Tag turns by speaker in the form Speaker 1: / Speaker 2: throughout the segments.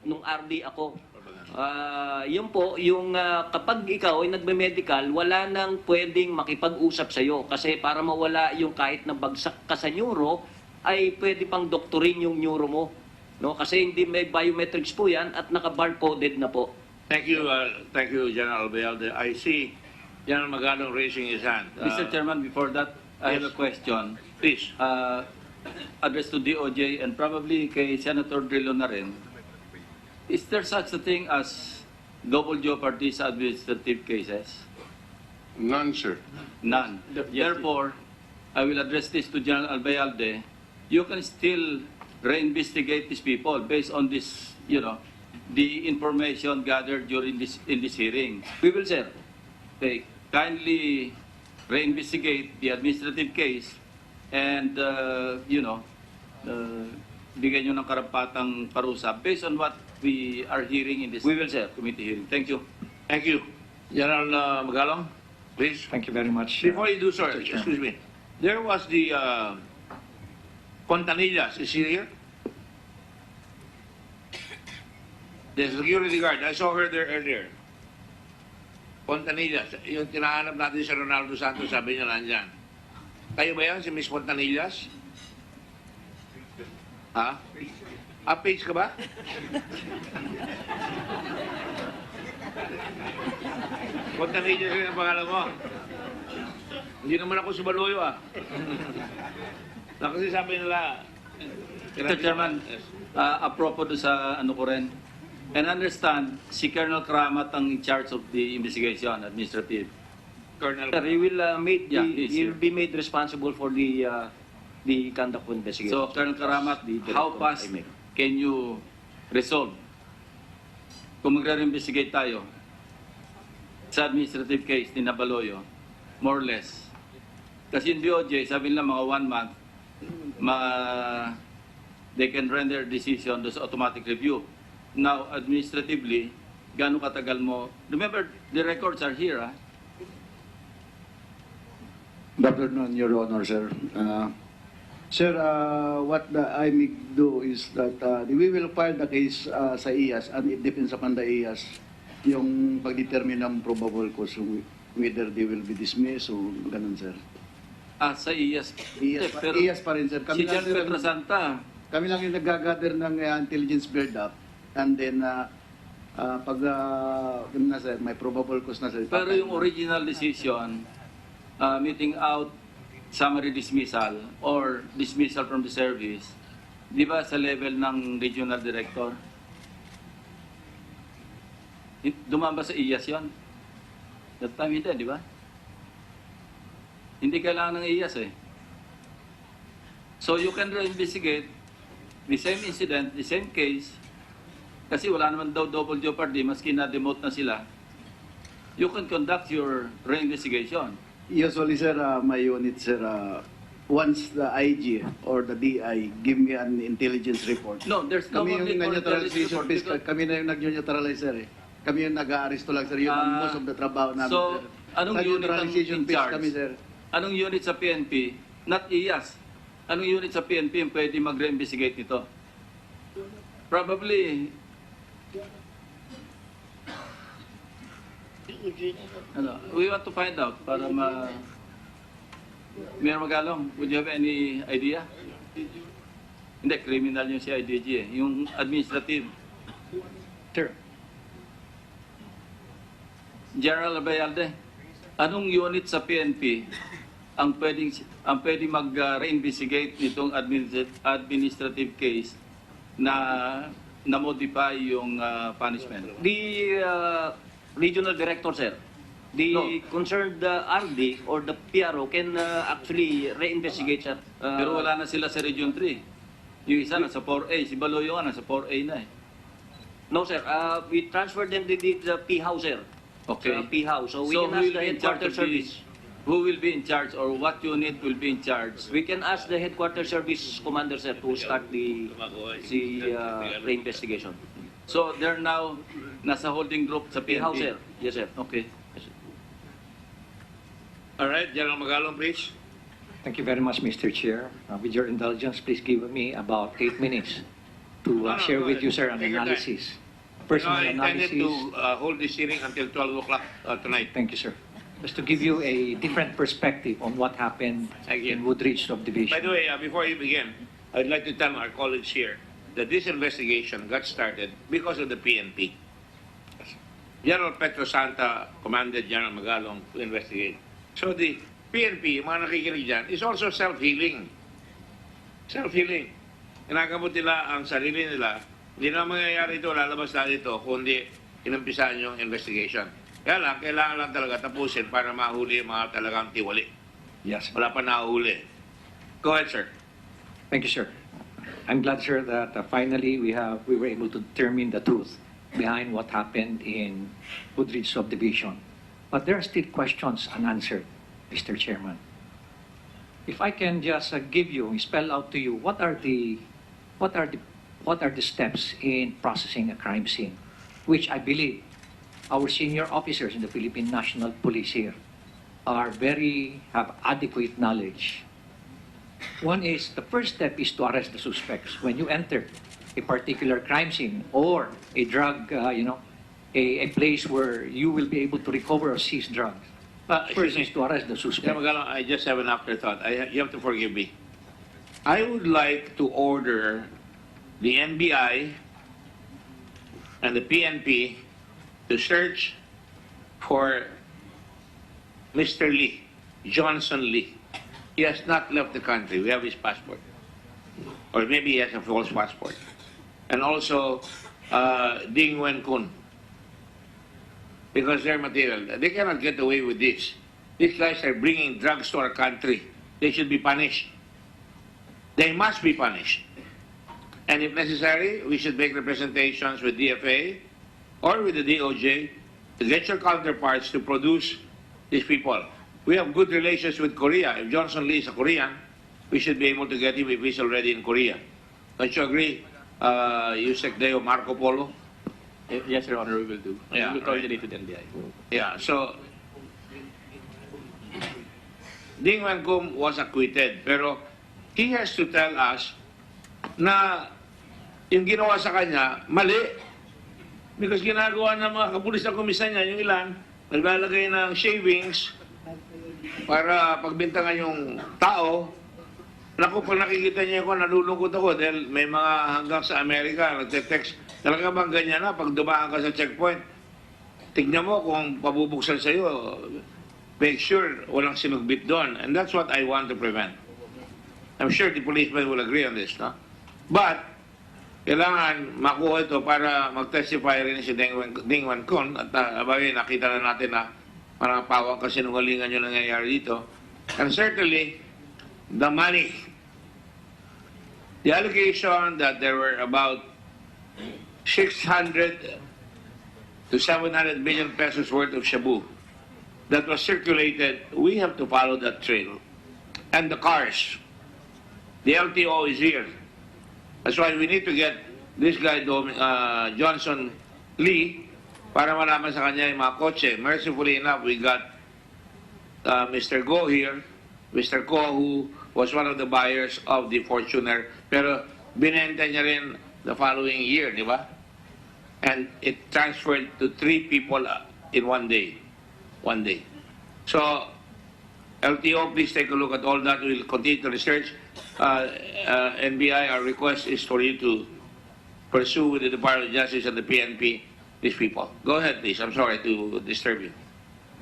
Speaker 1: nung RD ako. Yun po, yung kapag ikaw ay nagme-medical, wala nang pwedeng makipag-usap sa'yo. Kasi para mawala yung kahit na bagsak ka sa neuro, ay pwede pang doktorin yung neuro mo. No? Kasi hindi may biometrics po yan at naka-barcoded na po.
Speaker 2: Thank you, General Albayalde. I see General Magalong raising his hand.
Speaker 3: Mr. Chairman, before that, I have
Speaker 2: yes.
Speaker 3: a question.
Speaker 2: Please.
Speaker 3: Addressed to DOJ and probably kay Senator Drillo na rin. Is there such a thing as double jeopardy sa administrative cases?
Speaker 4: None, sir.
Speaker 3: None. Therefore, I will address this to General Albayalde. You can still reinvestigate these people based on this, the information gathered during in this hearing.
Speaker 1: We will, sir.
Speaker 3: Okay, kindly reinvestigate the administrative case and, bigyan nyo ng karapatang parusa based on what we are hearing in this
Speaker 1: We will, sir.
Speaker 3: committee hearing. Thank you.
Speaker 2: Thank you. General Magalong, please.
Speaker 5: Thank you very much.
Speaker 2: Before you do, sir,
Speaker 5: Mr. Chairman.
Speaker 2: excuse me. There was the Fontanillas. Is she here? The security guard. I saw her there earlier. Fontanillas. Yung tinahanap natin si Ronaldo Santos, sabi niya nandyan. Kayo ba yan, si Miss Fontanillas? Ha? Page ka ba? Fontanillas rin ang pangalan mo. Hindi naman ako subaluyo Kasi sabi nila...
Speaker 3: Mr. Chairman, apropos sa ano ko rin, and understand, si Colonel Kramat ang in charge of the investigation, administrative.
Speaker 2: Colonel...
Speaker 1: Sir, he will,
Speaker 3: Yeah, he's
Speaker 1: he will
Speaker 3: here.
Speaker 1: be made responsible for the conduct of investigation.
Speaker 3: So, Colonel Karamat,
Speaker 1: The director,
Speaker 3: how fast
Speaker 1: I mean.
Speaker 3: can you resolve? Kung magre-investigate tayo sa administrative case ni Nabaloyo, more or less. Kasi yung DOJ, sabi nila mga 1 month, they can render decision sa automatic review. Now, administratively, gaano katagal mo? Remember, the records are here, ah?
Speaker 6: Good afternoon, Your Honor, sir. Sir, what the IMIG do is that we will file the case sa IAS and it depends upon the IAS yung pag-determine ng probable cause whether they will be dismissed o ganun, sir.
Speaker 3: Sa IAS.
Speaker 6: IAS,
Speaker 3: Pero
Speaker 6: IAS pa rin, sir.
Speaker 3: si John Petrasanta,
Speaker 6: Kami lang yung nag-gather ng intelligence build-up and then pag na, sir, may probable cause na, sir.
Speaker 3: pero yung original decision, meeting out summary dismissal or dismissal from the service, di ba sa level ng regional director? Dumamba sa IAS yun? That time hindi, di ba? Hindi kailangan ng IAS eh. So you can investigate the same incident, the same case, kasi wala naman daw double jeopardy, maski na-demote na sila. You can conduct your reinvestigation.
Speaker 6: Usually, sir, my unit, sir, once the IG or the DI give me an intelligence report.
Speaker 3: No, there's no
Speaker 6: Kami
Speaker 3: need
Speaker 6: yung
Speaker 3: for
Speaker 6: neutralization
Speaker 3: intelligence
Speaker 6: piece,
Speaker 3: report
Speaker 6: kami na yung nag-neutralize, sir. Kami yung nag-aaresto lang, sir. Yun ang most of the trabaho namin,
Speaker 3: so,
Speaker 6: sir.
Speaker 3: anong
Speaker 6: Sa
Speaker 3: unit ang
Speaker 6: neutralization
Speaker 3: in
Speaker 6: piece
Speaker 3: charge?
Speaker 6: kami, sir.
Speaker 3: Anong unit sa PNP? Not IAS. Anong unit sa PNP ang pwede mag-reinvestigate nito? Probably, we want to find out para Mayor Magalong, would you have any idea? Hindi, criminal yung CIDG eh. Yung administrative.
Speaker 5: Sir.
Speaker 3: General Albayalde, anong unit sa PNP ang pwedeng mag-reinvestigate nitong administrative case na modify yung punishment?
Speaker 1: The regional director, sir. The
Speaker 3: No.
Speaker 1: concerned RD or the PRO can actually reinvestigate, sir.
Speaker 3: Pero wala na sila sa Region 3. Yung isa nasa 4A, si Baloyo nga nasa 4A na eh.
Speaker 1: No, sir. We transferred them to the P-House, sir.
Speaker 3: Okay.
Speaker 1: P-House. So we
Speaker 3: So
Speaker 1: can
Speaker 3: who
Speaker 1: ask
Speaker 3: will
Speaker 1: the
Speaker 3: be in charge
Speaker 1: headquarter
Speaker 3: of the-
Speaker 1: service.
Speaker 3: Who will be in charge or what unit will be in charge?
Speaker 1: We can ask the headquarter service commander, sir, to start the reinvestigation.
Speaker 3: So they're now nasa holding group sa PNP?
Speaker 1: P-House, sir. Yes, sir.
Speaker 3: Okay.
Speaker 2: All right, General Magalong, please.
Speaker 5: Thank you very much, Mr. Chair. With your indulgence, please give me about 8 minutes to
Speaker 2: No, no,
Speaker 5: share
Speaker 2: go
Speaker 5: with
Speaker 2: ahead.
Speaker 5: you, sir, an
Speaker 2: Take your time.
Speaker 5: analysis.
Speaker 2: I
Speaker 5: Personal
Speaker 2: intended
Speaker 5: analysis.
Speaker 2: to hold this hearing until 12 o'clock tonight.
Speaker 5: Thank you, sir. Just to give you a different perspective on what happened
Speaker 2: Thank you.
Speaker 5: in Woodridge subdivision.
Speaker 2: By the way, before you begin, I'd like to tell our colleagues here that this investigation got started because of the PNP. General Petro Santa commanded General Magalong to investigate. So the PNP, yung mga nakikinig dyan, is also self-healing. Self-healing. Inagamot nila ang sarili nila. Hindi na mangyayari ito, lalabas na ito, kundi inumpisahan yung investigation. Kaya lang, kailangan lang talaga tapusin para mahuli yung mga talagang tiwali.
Speaker 5: Yes.
Speaker 2: Wala pa nahuli. Go ahead, sir.
Speaker 5: Thank you, sir. I'm glad, sir, that finally we were able to determine the truth behind what happened in Woodridge subdivision. But there are still questions unanswered, Mr. Chairman. If I can just spell out to you what are the steps in processing a crime scene, which I believe our senior officers in the Philippine National Police here have adequate knowledge. One is, the first step is to arrest the suspects. When you enter a particular crime scene or a drug, a place where you will be able to recover or seize drugs, first is to arrest the
Speaker 2: General
Speaker 5: suspect.
Speaker 2: Magalong, I just have an afterthought. You have to forgive me. I would like to order the NBI and the PNP to search for Mr. Lee, Johnson Lee. He has not left the country. We have his passport. Or maybe he has a false passport. And also, Ding Wen Kun. Because they're material. They cannot get away with this. These guys are bringing drugs to our country. They should be punished. They must be punished. And if necessary, we should make representations with DFA or with the DOJ to get your counterparts to produce these people. We have good relations with Korea. If Johnson Lee is a Korean, we should be able to get him if he's already in Korea. Don't you agree, Yusek Deo Marco Polo?
Speaker 3: Yes, Your Honor, we will do.
Speaker 2: Yeah,
Speaker 3: We will coordinate with NBI.
Speaker 2: Yeah, so Ding Wan Kum was acquitted, pero he has to tell us na yung ginawa sa kanya, mali. Because ginagawa ng mga kapulis na kumisa niya, yung ilan, naglalagay ng shavings para pagbintangan yung tao. Naku, pag nakikita niya ko, nalulungkot ako dahil may mga hanggang sa Amerika, nagte-text, talaga bang ganyan na pag dumaan ka sa checkpoint? Tignan mo kung pabubuksan sa'yo, make sure walang sinugbit doon. And that's what I want to prevent. I'm sure the policemen will agree on this, no? But, kailangan makuha ito para mag-testify rin si Ding Wan Kun at abagay, nakita na natin na parang pawang kasinungalingan yung nangyayari dito. And certainly, the money. The allegation that there were about 600 to 700 million pesos worth of shabu that was circulated, we have to follow that trail. And the cars. The LTO is here. That's why we need to get this guy, Johnson Lee, para malaman sa kanya yung mga kotse. Mercifully enough, we got Mr. Go here, Mr. Ko, who was one of the buyers of the Fortuner, pero binenta niya rin the following year, di ba? And it transferred to 3 people in one day. One day. So, LTO, please take a look at all that. We'll continue to research. NBI, our request is for you to pursue with the Department of Justice and the PNP these people. Go ahead, please. I'm sorry to disturb you.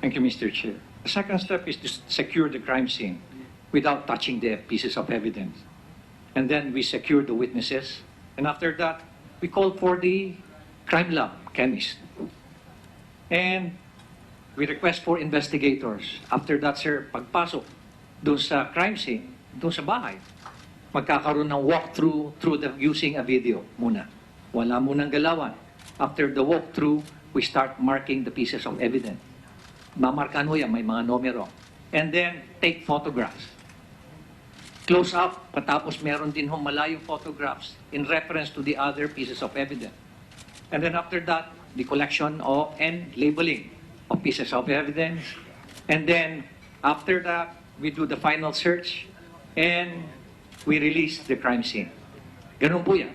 Speaker 5: Thank you, Mr. Chair. The second step is to secure the crime scene without touching the pieces of evidence. And then we secure the witnesses. And after that, we call for the crime lab chemist. And we request for investigators. After that, sir, pagpasok doon sa crime scene, doon sa bahay, magkakaroon ng walkthrough using a video muna. Wala munang galawan. After the walkthrough, we start marking the pieces of evidence. Mamarkaan mo yan, may mga numero. And then, take photographs. Close up, patapos meron din hong malayong photographs in reference to the other pieces of evidence. And then after that, the collection of and labeling of pieces of evidence. And then, after that, we do the final search and we release the crime scene. Ganun po yan.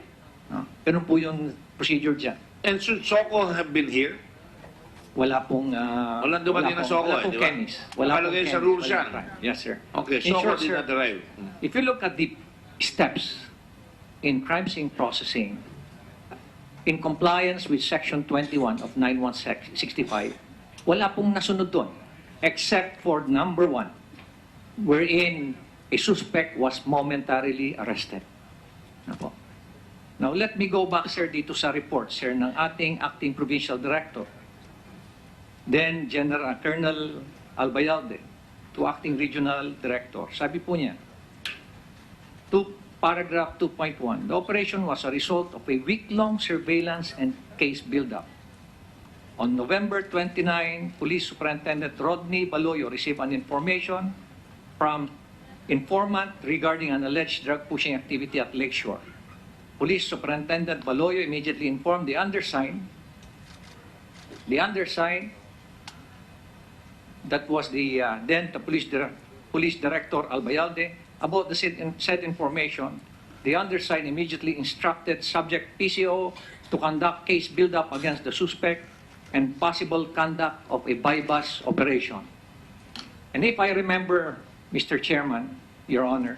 Speaker 5: No? Ganun po yung procedure dyan.
Speaker 2: And should Soko have been here?
Speaker 5: Wala pong...
Speaker 2: Walang dumating na Soko,
Speaker 5: wala
Speaker 2: eh,
Speaker 5: pong
Speaker 2: di ba?
Speaker 5: chemist. Wala pong
Speaker 2: Nakalagay sa
Speaker 5: chemist,
Speaker 2: rules
Speaker 5: walang
Speaker 2: yan.
Speaker 5: crime. Yes, sir.
Speaker 2: Okay,
Speaker 5: In
Speaker 2: Soko
Speaker 5: short,
Speaker 2: did
Speaker 5: sir,
Speaker 2: not arrive.
Speaker 5: if you look at the steps in crime scene processing, in compliance with Section 21 of 9165, wala pong nasunod doon, except for number 1, wherein a suspect was momentarily arrested. Ano po? Now, let me go back, sir, dito sa report, sir, ng ating acting provincial director. Then, Colonel Albayalde, to acting regional director. Sabi po niya, paragraph 2.1, the operation was a result of a week-long surveillance and case build-up. On November 29, Police Superintendent Rodney Baloyo received an information from informant regarding an alleged drug-pushing activity at Lakeshore. Police Superintendent Baloyo immediately informed the undersigned, that was then the Police Director Albayalde, about the said information. The undersigned immediately instructed subject PCO to conduct case build-up against the suspect and possible conduct of a bypass operation. And if I remember, Mr. Chairman, Your Honor,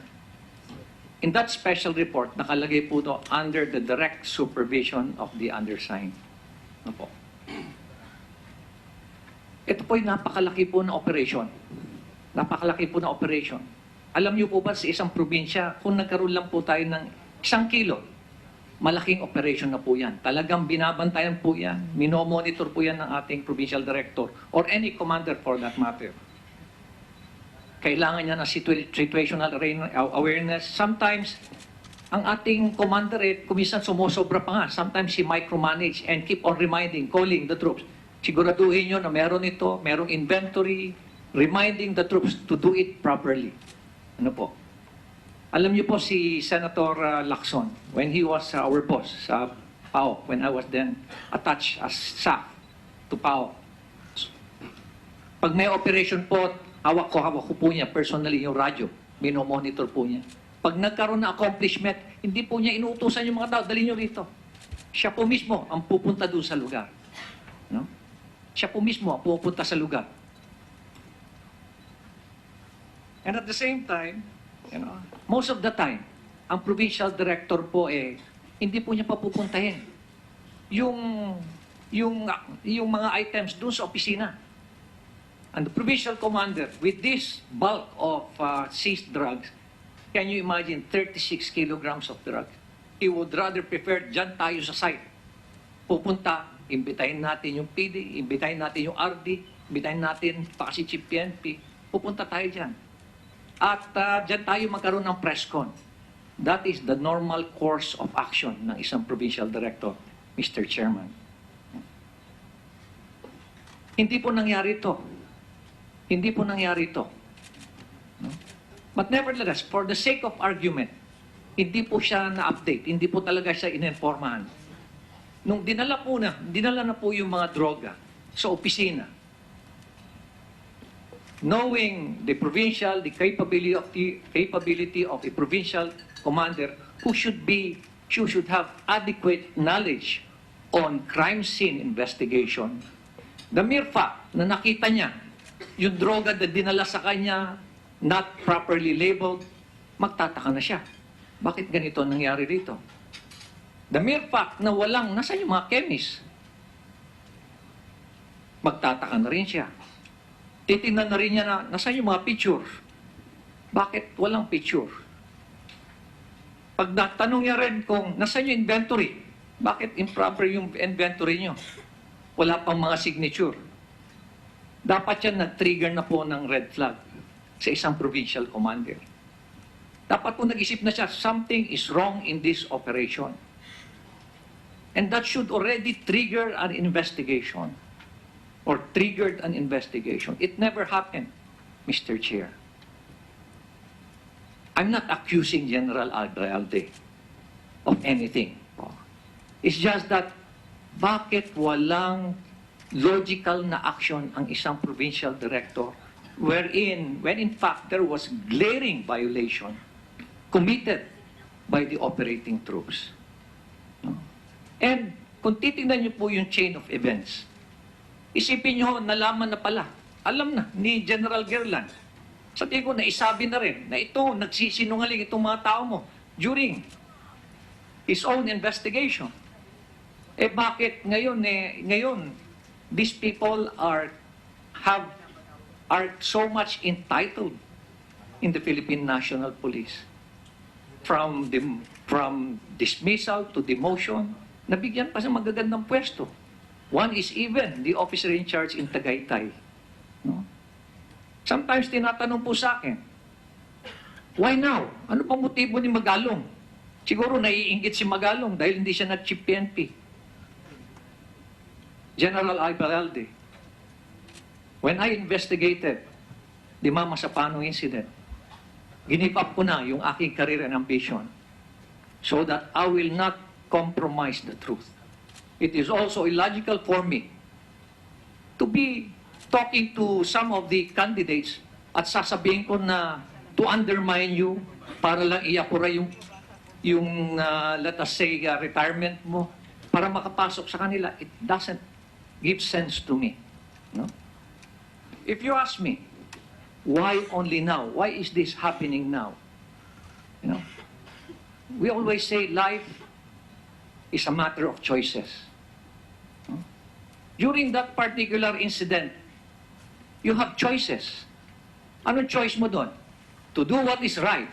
Speaker 5: in that special report, nakalagay po ito under the direct supervision of the undersigned. Ano po? Ito po ay napakalaki po na operation. Napakalaki po na operation. Alam niyo po ba sa isang probinsya, kung nagkaroon lang po tayo ng 1 kilo, malaking operation na po yan. Talagang binabantayan po yan. Minomonitor po yan ng ating provincial director or any commander for that matter. Kailangan niya ng situational awareness. Sometimes, ang ating commander, kumisan sumusobra pa nga. Sometimes he micromanage and keep on reminding, calling the troops. Siguraduhin nyo na meron ito, merong inventory, reminding the troops to do it properly. Ano po? Alam niyo po si Senator Lacson, when he was our boss sa PAO, when I was then attached as staff to PAO. Pag may operation po, hawak ko po niya personally yung radyo. Minomonitor po niya. Pag nagkaroon ng accomplishment, hindi po niya inuutusan yung mga tao, dali niyo rito. Siya po mismo ang pupunta doon sa lugar. No? Siya po mismo ang pupunta sa lugar. And at the same time, most of the time, ang provincial director po hindi po niya papupuntahin yung mga items doon sa opisina. And the provincial commander, with this bulk of seized drugs, can you imagine 36 kilograms of drugs? He would rather prefer dyan tayo sa site. Pupunta, imbitahin natin yung PD, imbitahin natin yung RD, imbitahin natin pa si Chief PNP, pupunta tayo dyan. At dyan tayo magkaroon ng press con. That is the normal course of action ng isang provincial director, Mr. Chairman. Hindi po nangyari ito. Hindi po nangyari ito. But nevertheless, for the sake of argument, hindi po siya na-update. Hindi po talaga siya ininformahan. Nung dinala na po yung mga droga sa opisina, knowing the capability of a provincial commander who should have adequate knowledge on crime scene investigation, the mere fact na nakita niya yung droga na dinala sa kanya not properly labeled, magtataka na siya. Bakit ganito nangyari dito? The mere fact na nasaan yung mga chemist, magtataka na rin siya. Titingnan na rin niya na nasaan yung mga picture. Bakit walang picture? Pag natanong niya rin kung nasaan yung inventory, bakit improper yung inventory niyo? Wala pang mga signature. Dapat yan nag-trigger na po ng red flag sa isang provincial commander. Dapat po nag-isip na siya, something is wrong in this operation. And that should already trigger an investigation. Or triggered an investigation. It never happened, Mr. Chair. I'm not accusing General Albayalde of anything. It's just that, bakit walang logical na action ang isang provincial director when in fact there was glaring violation committed by the operating troops. No? And kung titingnan niyo po yung chain of events, isipin niyo, nalaman na pala, alam na ni General Gerland, sa tingin ko, naisabi na rin na ito, nagsisinungaling itong mga tao mo during his own investigation. Eh bakit ngayon, these people are so much entitled in the Philippine National Police. From dismissal to demotion, nabigyan pa sa magagandang pwesto. One is even the officer in charge in Tagaytay. No? Sometimes tinatanong po sa akin, why now? Ano pang motibo ni Magalong? Siguro naiinggit si Magalong dahil hindi siya nag-chief PNP. General Ibaralde, when I investigated the Mama Sapano incident, give up ko na yung aking career and ambition so that I will not compromise the truth. It is also illogical for me to be talking to some of the candidates at sasabihin ko na to undermine you para lang iyakura yung let us say, retirement mo para makapasok sa kanila. It doesn't give sense to me. No? If you ask me, why only now? Why is this happening now? You know, we always say life is a matter of choices. No? During that particular incident, you have choices. Anong choice mo doon? To do what is right.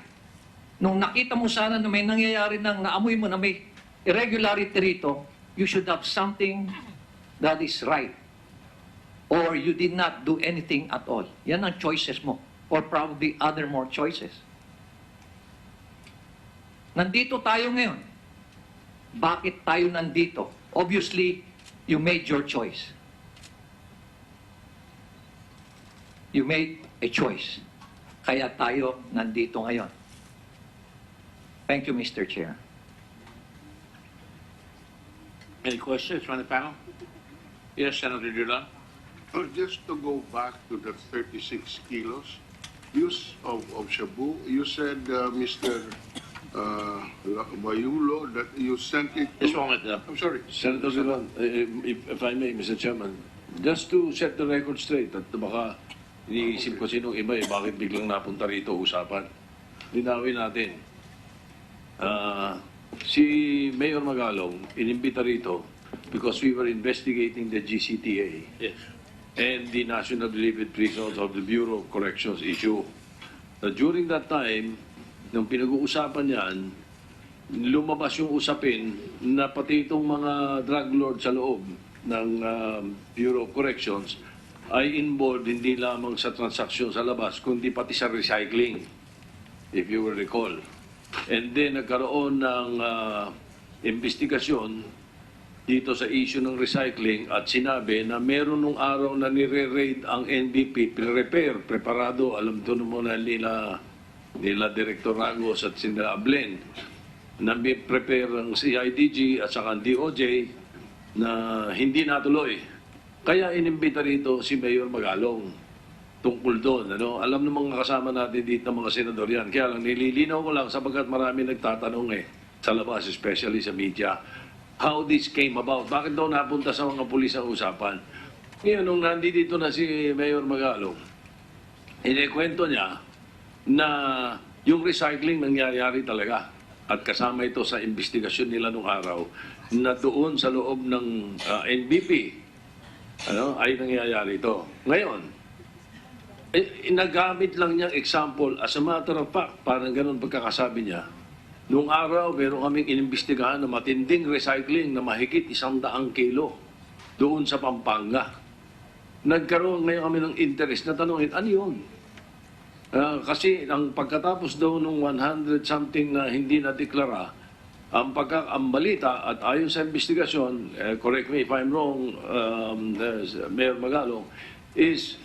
Speaker 5: Nung nakita mo sana na may nangyayari naamoy mo na may irregularity rito, you should have something that is right. Or you did not do anything at all. Yan ang choices mo. Or probably other more choices. Nandito tayo ngayon. Bakit tayo nandito? Obviously, you made your choice. You made a choice. Kaya tayo nandito ngayon. Thank you, Mr. Chair.
Speaker 2: Any questions from the panel? Yes, Senator Duran.
Speaker 4: Just to go back to the 36 kilos use of shabu, you said, Mr. Bayulo, that you sent it to...
Speaker 2: Just one minute.
Speaker 4: I'm sorry.
Speaker 7: Senator Duran, if I may, Mr. Chairman, just to set the record straight, at baka iniisip ko sinong iba bakit biglang napunta rito usapan. Linawin natin. Si Mayor Magalong, inimbita rito because we were investigating the GCTA
Speaker 2: Yes.
Speaker 7: and the National Relieved Prisons of the Bureau of Corrections issue. During that time, nung pinag-uusapan yan, lumabas yung usapin na pati itong mga drug lord sa loob ng Bureau of Corrections ay involved hindi lamang sa transaksyon sa labas, kundi pati sa recycling, if you will recall. And then nagkaroon ng investigasyon dito sa issue ng recycling at sinabi na meron nung araw na nire-raid ang NBP, preparado, alam to mo na nila Director Ragos at sila Ablen, na may prepare ang CIDG at saka ang DOJ na hindi natuloy. Kaya inimbita rito si Mayor Magalong tungkol doon. Ano? Alam ng mga kasama natin dito ng mga senador yan. Kaya lang nililinaw ko lang sapagkat marami nagtatanong sa labas, especially sa media, how this came about. Bakit daw napunta sa mga pulis ang usapan? Ngayon, nung nandito na si Mayor Magalong, inikwento niya na yung recycling nangyayari talaga. At kasama ito sa investigasyon nila nung araw na doon sa loob ng NBP ay nangyayari ito. Ngayon, nagamit lang niyang example as a matter of fact, parang ganun pagkakasabi niya. Nung araw, meron kaming inimbestigahan na matinding recycling na mahigit 100 kilo doon sa Pampanga. Nagkaroon ngayon kami ng interest na tanongin, ano yun? Kasi ang pagkatapos daw nung 100 something na hindi na-deklara, ang balita at ayon sa investigasyon, correct me if I'm wrong, Mayor Magalong, is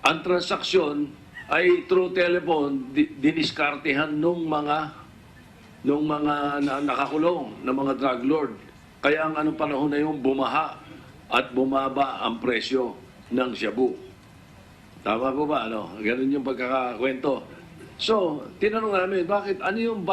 Speaker 7: ang transaksyon ay through telephone diniskartehan nung mga nakakulong na mga drug lord. Kaya ang anong panahon na yung bumaha at bumaba ang presyo ng shabu. Tama po ba? Ganun yung pagkakakwento. So, tinanong namin, bakit ano yung